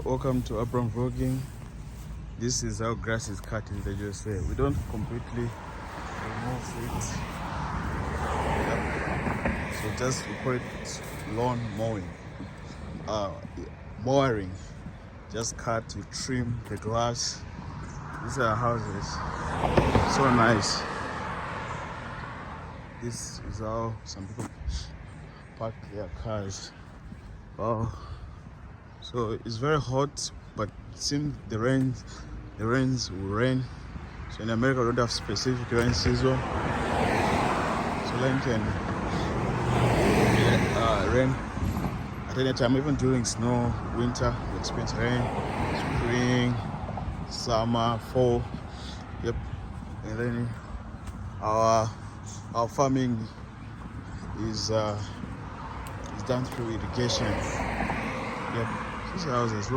Welcome to Abram Vlogging. This is how grass is cut in the USA. We don't completely remove it. So just we call it lawn mowing. Mowing. Just cut, you trim the grass. These are houses. So nice. This is how some people park their cars. Wow. So it's very hot, but it seems the rains will rain. So in America we don't have specific rain season. So rain can rain at any time, even during snow, winter, we experience rain, spring, summer, fall. Yep. And then our farming is done through irrigation. Yep. These houses.